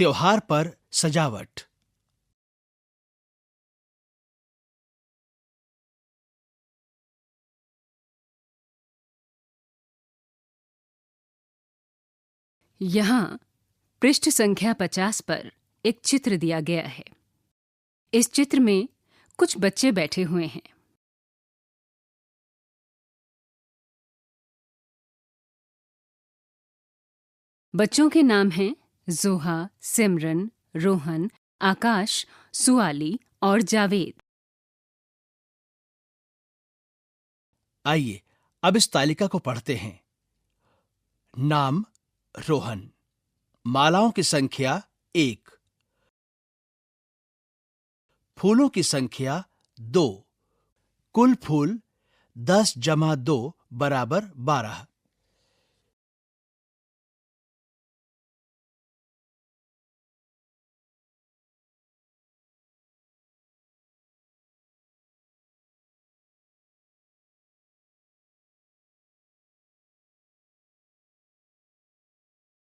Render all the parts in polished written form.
त्योहार पर सजावट। यहाँ पृष्ठ संख्या 50 पर एक चित्र दिया गया है। इस चित्र में कुछ बच्चे बैठे हुए हैं। बच्चों के नाम हैं जोहा, सिमरन, रोहन, आकाश, सुआली और जावेद। आइए अब इस तालिका को पढ़ते हैं। नाम रोहन। मालाओं की संख्या 1। फूलों की संख्या 2। कुल फूल 10 जमा 2 बराबर 12।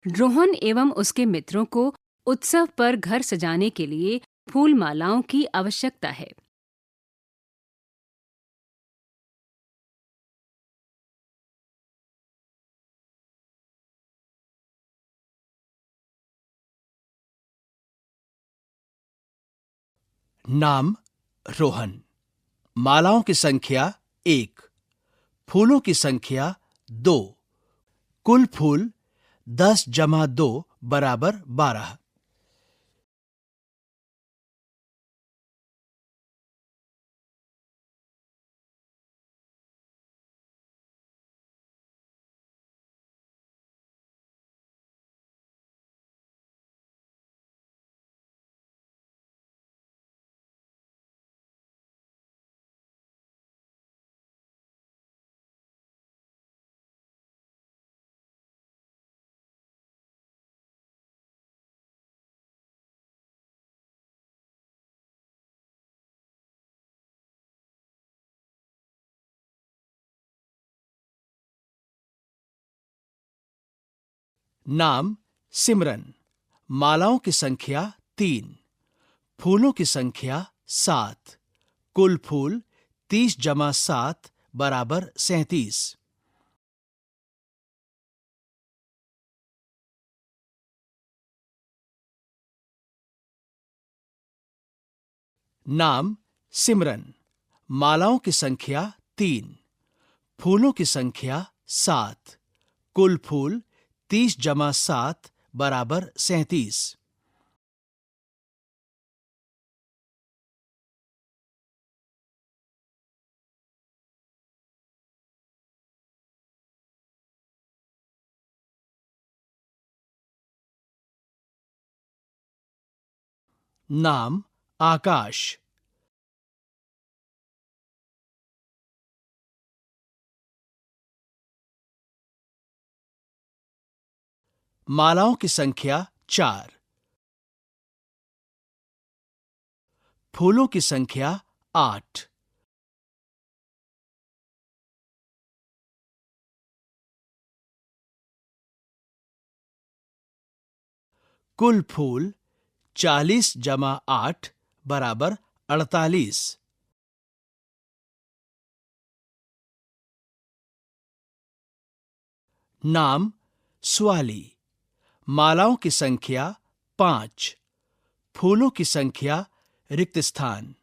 रोहन एवं उसके मित्रों को उत्सव पर घर सजाने के लिए फूल मालाओं की आवश्यकता है। नाम रोहन। मालाओं की संख्या 1। फूलों की संख्या 2। कुल फूल 10 जमा 2 बराबर 12। नाम सिमरन। मालाओं की संख्या 3। फूलों की संख्या 7। कुल फूल 30 जमा 7 बराबर 37। नाम सिमरन। मालाओं की संख्या 3। फूलों की संख्या 7। कुल फूल 30 जमा 7 बराबर 37। नाम आकाश। मालाओं की संख्या 4। फूलों की संख्या 8। कुल फूल 40 जमा 8 बराबर 48। नाम स्वाली। मालाओं की संख्या 5। फूलों की संख्या रिक्त स्थान।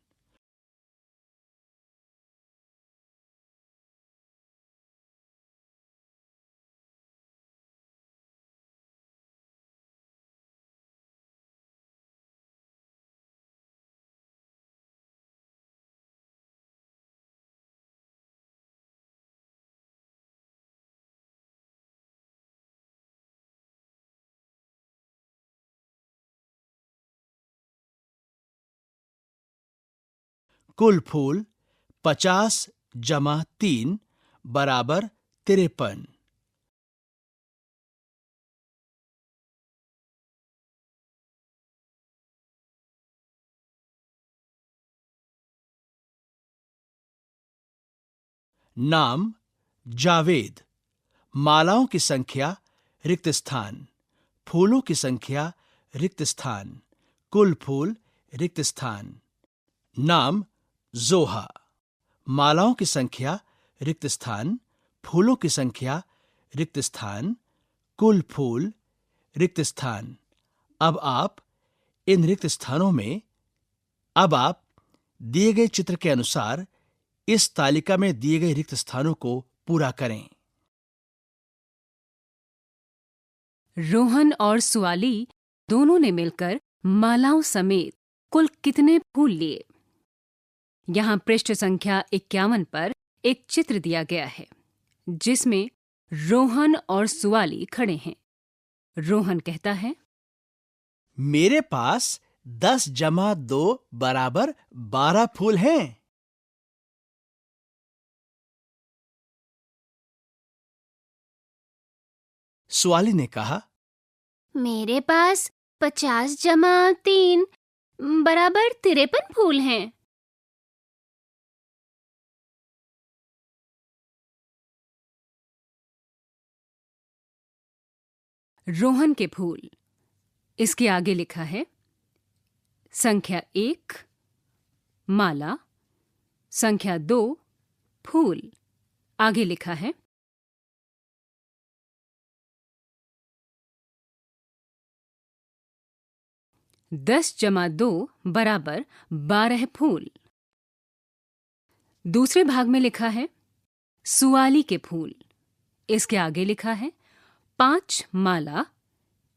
कुल फूल 50 जमा 3 बराबर 53। नाम जावेद। मालाओं की संख्या रिक्त स्थान। फूलों की संख्या रिक्त स्थान, कुल फूल रिक्त स्थान। नाम जोहा। मालाओं की संख्या रिक्त स्थान, फूलों की संख्या रिक्त स्थान, कुल फूल रिक्त स्थान। अब आप दिए गए चित्र के अनुसार इस तालिका में दिए गए रिक्त स्थानों को पूरा करें। रोहन और सुआली दोनों ने मिलकर मालाओं समेत कुल कितने फूल लिए? यहाँ पृष्ठ संख्या 51 पर एक चित्र दिया गया है जिसमें रोहन और सुआली खड़े हैं। रोहन कहता है, मेरे पास 10 जमा 2 बराबर 12 फूल हैं। सुआली ने कहा, मेरे पास 50 जमा 3 बराबर 53 फूल हैं। रोहन के फूल। इसके आगे लिखा है संख्या 1 माला, संख्या 2 फूल। आगे लिखा है 10 जमा 2 बराबर 12 फूल। दूसरे भाग में लिखा है सुआली के फूल। इसके आगे लिखा है 5 माला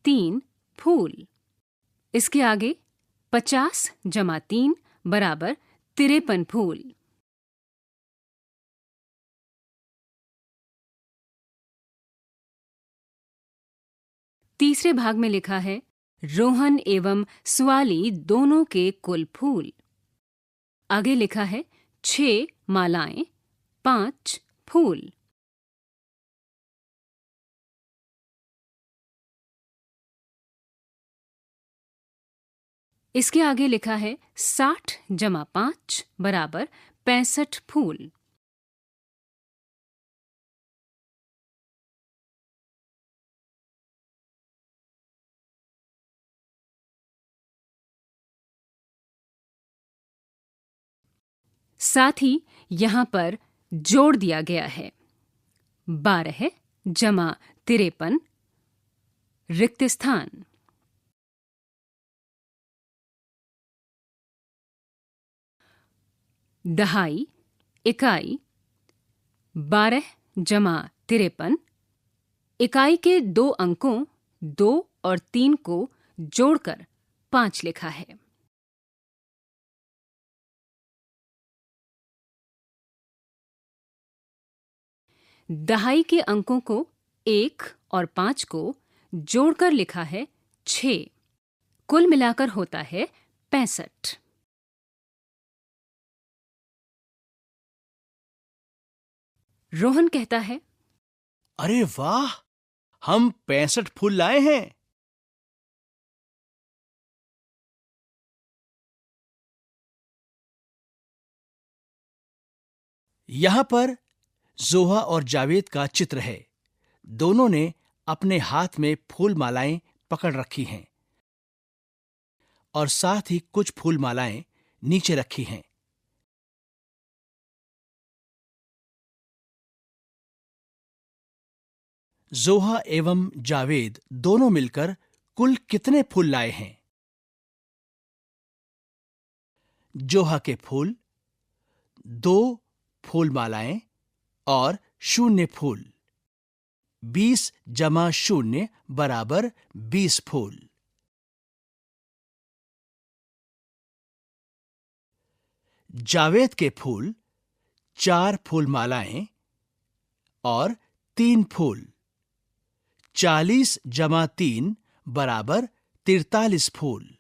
3 फूल। इसके आगे 50 जमा 3 बराबर 53 फूल। तीसरे भाग में लिखा है रोहन एवं सुआली दोनों के कुल फूल। आगे लिखा है 6 मालाएं 5 फूल। इसके आगे लिखा है 60 जमा 5 बराबर 65 फूल। साथ ही यहां पर जोड़ दिया गया है 12 जमा 53 रिक्त स्थान। दहाई इकाई 12 जमा 53 इकाई के 2 अंकों 2 और 3 को जोड़कर 5 लिखा है। दहाई के अंकों को 1 और 5 को जोड़कर लिखा है 6। कुल मिलाकर होता है 65। रोहन कहता है, अरे वाह, हम 65 फूल लाए हैं। यहां पर जोहा और जावेद का चित्र है। दोनों ने अपने हाथ में फूल मालाएं पकड़ रखी हैं और साथ ही कुछ फूल मालाएं नीचे रखी हैं। जोहा एवं जावेद दोनों मिलकर कुल कितने फूल लाए हैं? जोहा के फूल 2 फूल मालाएं और 0 फूल। 20 जमा 0 बराबर 20 फूल। जावेद के फूल 4 फूल मालाएं और 3 फूल। 40 जमा 3 बराबर 43 फूल।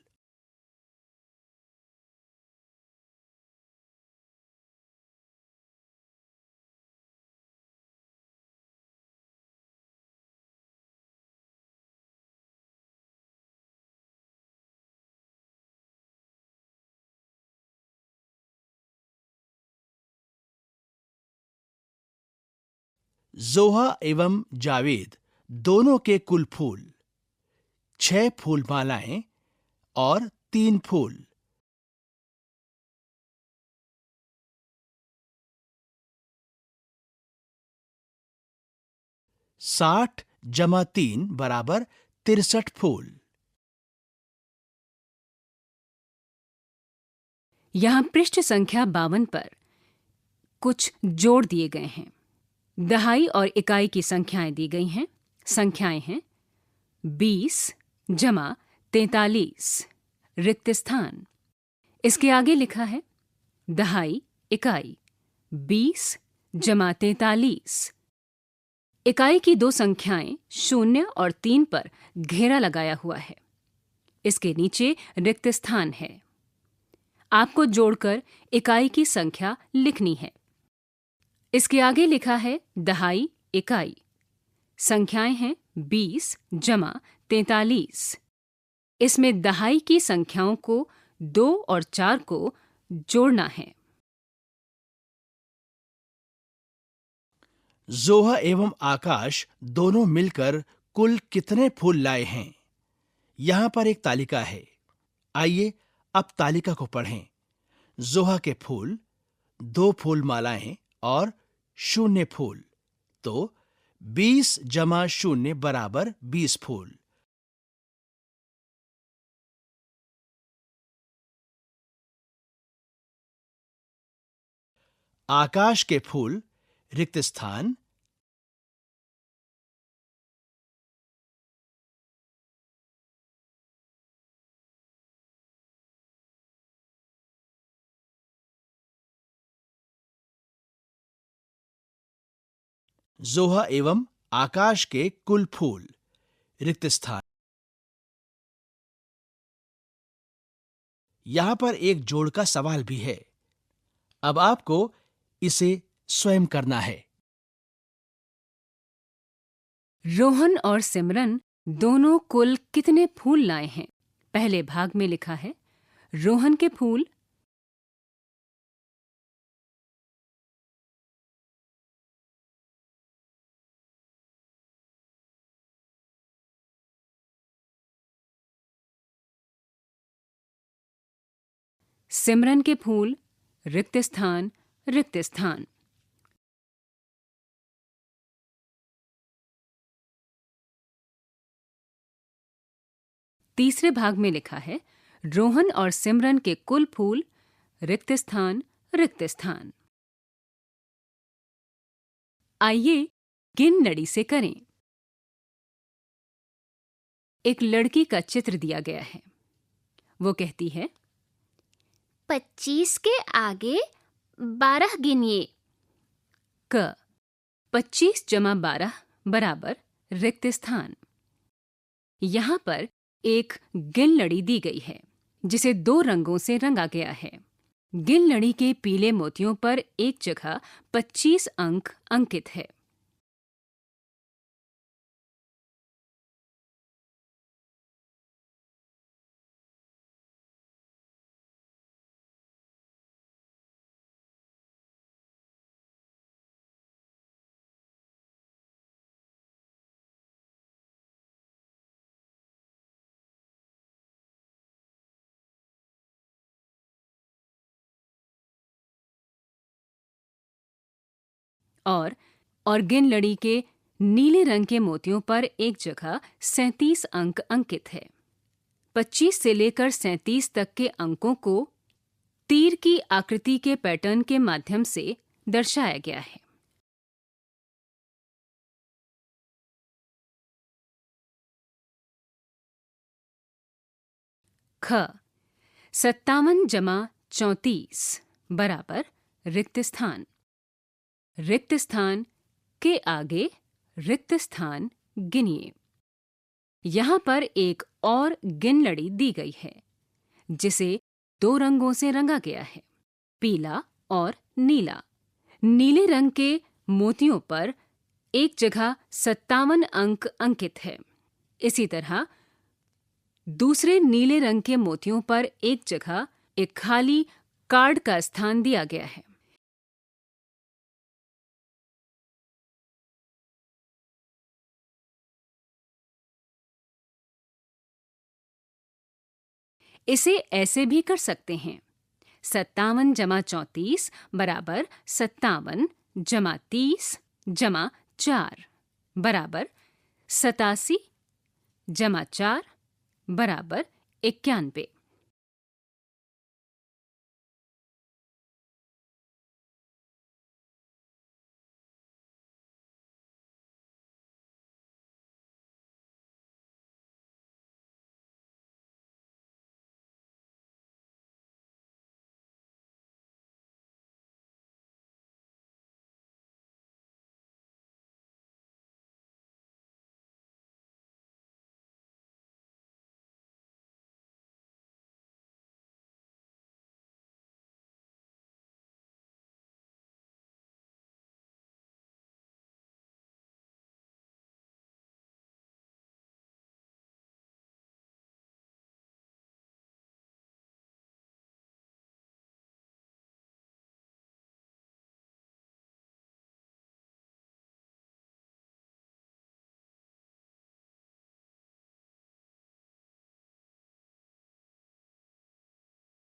जोहा एवं जावेद दोनों के कुल फूल 6 फूल मालाएं और 3 फूल। 60 जमा 3 बराबर 63 फूल। यहाँ पृष्ठ संख्या 52 पर कुछ जोड़ दिए गए हैं। दहाई और इकाई की संख्याएं दी गई हैं। संख्याएं हैं 20 जमा 43 रिक्त स्थान। इसके आगे लिखा है दहाई इकाई 20 जमा 43। इकाई की दो संख्याएं 0 और 3 पर घेरा लगाया हुआ है। इसके नीचे रिक्त स्थान है। आपको जोड़कर इकाई की संख्या लिखनी है। इसके आगे लिखा है दहाई इकाई। संख्याएं हैं 20 जमा 43। इसमें दहाई की संख्याओं को 2 और 4 को जोड़ना है। जोहा एवं आकाश दोनों मिलकर कुल कितने फूल लाए हैं? यहां पर एक तालिका है। आइए अब तालिका को पढ़ें। जोहा के फूल, 2 फूल मालाएं और 0 फूल, तो 20 जमा 0 बराबर 20 फूल। आकाश के फूल, रिक्त स्थान, जोहा एवं आकाश के कुल फूल, रिक्त स्थान। यहां पर एक जोड़ का सवाल भी है। अब आपको इसे स्वयं करना है। रोहन और सिमरन दोनों कुल कितने फूल लाए हैं? पहले भाग में लिखा है रोहन के फूल सिमरन के फूल रिक्त स्थान रिक्त स्थान। तीसरे भाग में लिखा है रोहन और सिमरन के कुल फूल रिक्त स्थान रिक्त स्थान। आइए गिन लड़ी से करें। एक लड़की का चित्र दिया गया है। वो कहती है 25 के आगे 12 गिनिए। क 25 जमा 12 बराबर रिक्त स्थान। यहाँ पर एक गिन लड़ी दी गई है जिसे 2 रंगों से रंगा गया है। गिन लड़ी के पीले मोतियों पर एक जगह 25 अंक अंकित है। और गिन लड़ी के नीले रंग के मोतियों पर एक जगह 37 अंक अंकित है। 25 से लेकर 37 तक के अंकों को तीर की आकृति के पैटर्न के माध्यम से दर्शाया गया है। ख 57 जमा 34 बराबर रिक्त स्थान। रिक्त स्थान के आगे रिक्त स्थान गिनिए। यहाँ पर एक और गिन लड़ी दी गई है जिसे 2 रंगों से रंगा गया है, पीला और नीला। नीले रंग के मोतियों पर एक जगह 57 अंक अंकित है। इसी तरह दूसरे नीले रंग के मोतियों पर एक जगह एक खाली कार्ड का स्थान दिया गया है। इसे ऐसे भी कर सकते हैं। 57 जमा 34 बराबर 57 जमा 30 जमा 4 बराबर 87 जमा 4 बराबर 91।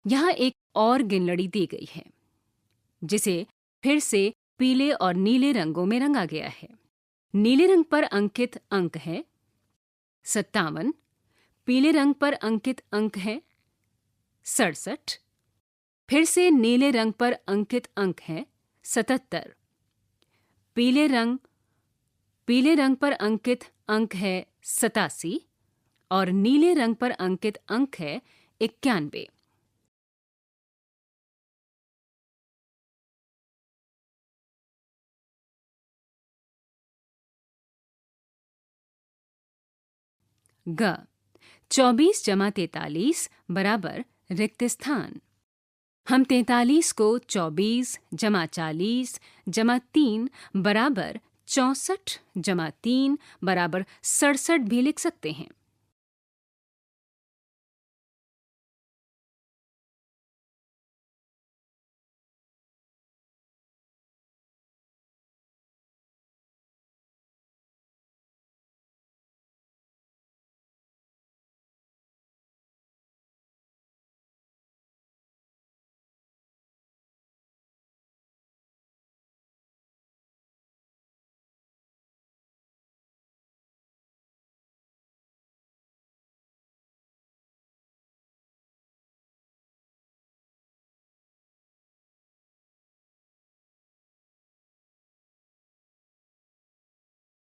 यहाँ एक और गिनलड़ी दी गई है जिसे फिर से पीले और नीले रंगों में रंगा गया है। नीले रंग पर अंकित अंक है 57, पीले रंग पर अंकित अंक है 67, फिर से नीले रंग पर अंकित अंक है 77, पीले रंग पर अंकित अंक है 87 और नीले रंग पर अंकित अंक है 91। ग 24 जमा 43 बराबर रिक्त स्थान। हम 43 को 24 जमा 40 जमा 3 बराबर 64 जमा 3 बराबर 67 भी लिख सकते हैं।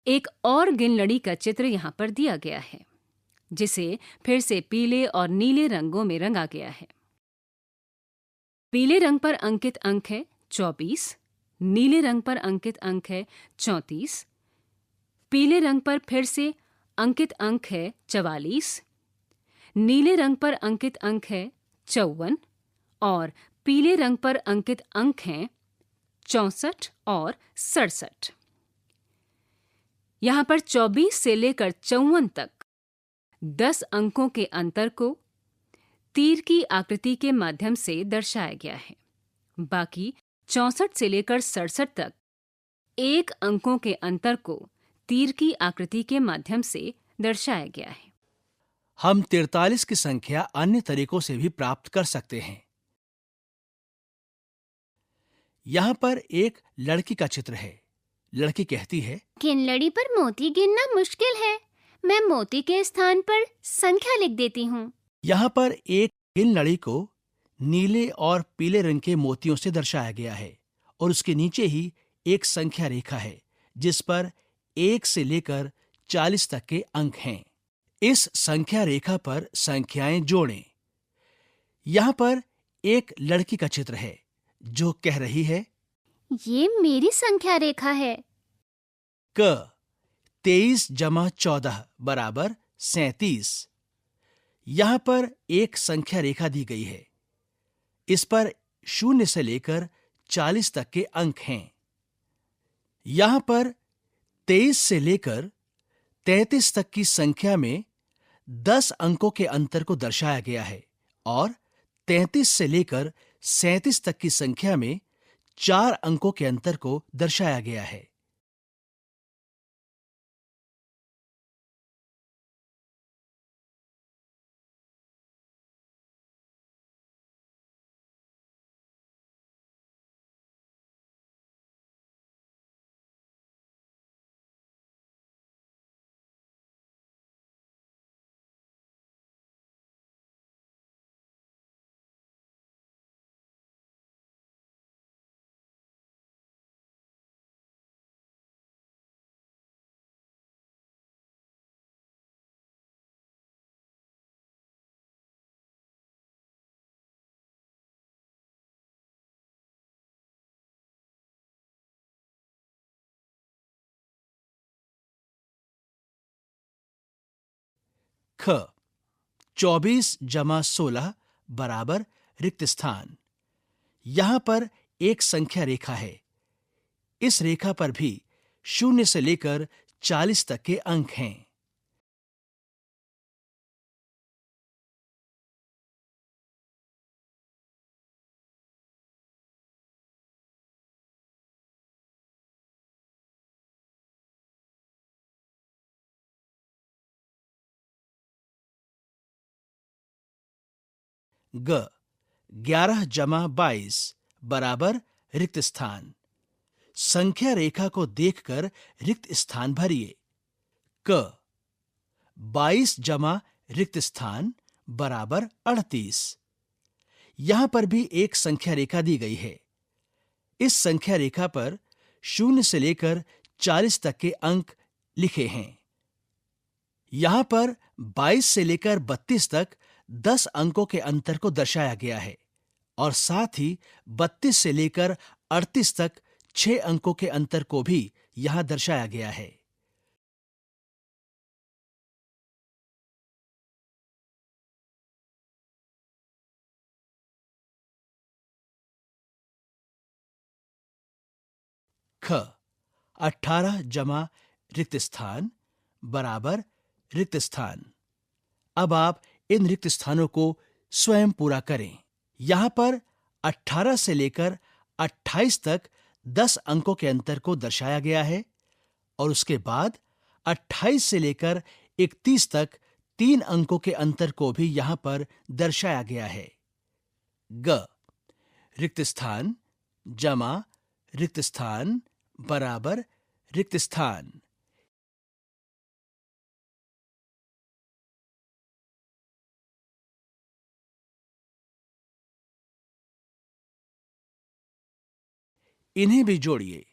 एक और गिनलड़ी का चित्र यहाँ पर दिया गया है जिसे फिर से पीले और नीले रंगों में रंगा गया है। पीले रंग पर अंकित अंक है 24, नीले रंग पर अंकित अंक है 34, पीले रंग पर फिर से अंकित अंक है 44, नीले रंग पर अंकित अंक है 54 और पीले रंग पर अंकित अंक हैं 64 और 67। यहाँ पर 24 से लेकर 54 तक 10 अंकों के अंतर को तीर की आकृति के माध्यम से दर्शाया गया है। बाकी 64 से लेकर 67 तक 1 अंकों के अंतर को तीर की आकृति के माध्यम से दर्शाया गया है। हम 43 की संख्या अन्य तरीकों से भी प्राप्त कर सकते हैं। यहाँ पर एक लड़की का चित्र है। लड़की कहती है, गिनलड़ी पर मोती गिनना मुश्किल है। मैं मोती के स्थान पर संख्या लिख देती हूँ। यहाँ पर एक गिनलड़ी को नीले और पीले रंग के मोतियों से दर्शाया गया है और उसके नीचे ही एक संख्या रेखा है जिस पर 1 से लेकर 40 तक के अंक हैं। इस संख्या रेखा पर संख्याएं जोड़ें। यहाँ पर एक लड़की का चित्र है जो कह रही है, ये मेरी संख्या रेखा है। क 23 जमा 14 बराबर 37। यहाँ पर एक संख्या रेखा दी गई है। इस पर 0 से लेकर 40 तक के अंक हैं। यहाँ पर 23 से लेकर 33 तक की संख्या में 10 अंकों के अंतर को दर्शाया गया है और 33 से लेकर 37 तक की संख्या में 4 अंकों के अंतर को दर्शाया गया है। ख 24 जमा 16 बराबर रिक्त स्थान। यहां पर एक संख्या रेखा है। इस रेखा पर भी 0 से लेकर 40 तक के अंक हैं। ग 11 जमा 22 बराबर रिक्त स्थान। संख्या रेखा को देखकर रिक्त स्थान भरिए। क 22 जमा रिक्त स्थान बराबर 38। यहां पर भी एक संख्या रेखा दी गई है। इस संख्या रेखा पर 0 से लेकर 40 तक के अंक लिखे हैं। यहां पर 22 से लेकर 32 तक 10 अंकों के अंतर को दर्शाया गया है और साथ ही 32 से लेकर 38 तक 6 अंकों के अंतर को भी यहां दर्शाया गया है। ख 18 जमा रिक्त स्थान बराबर रिक्त स्थान। अब आप इन रिक्त स्थानों को स्वयं पूरा करें। यहां पर 18 से लेकर 28 तक 10 अंकों के अंतर को दर्शाया गया है और उसके बाद 28 से लेकर 31 तक 3 अंकों के अंतर को भी यहां पर दर्शाया गया है। ग रिक्त स्थान जमा रिक्त स्थान बराबर रिक्त स्थान। इन्हें भी जोड़िए।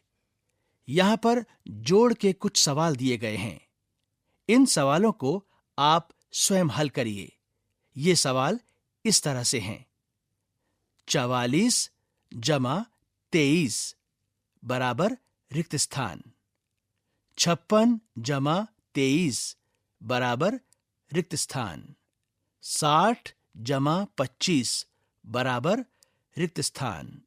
यहां पर जोड़ के कुछ सवाल दिए गए हैं। इन सवालों को आप स्वयं हल करिए। ये सवाल इस तरह से हैं। 44 जमा 23 बराबर रिक्त स्थान। 56 जमा 23 बराबर रिक्त स्थान। 60 जमा 25 बराबर रिक्त स्थान।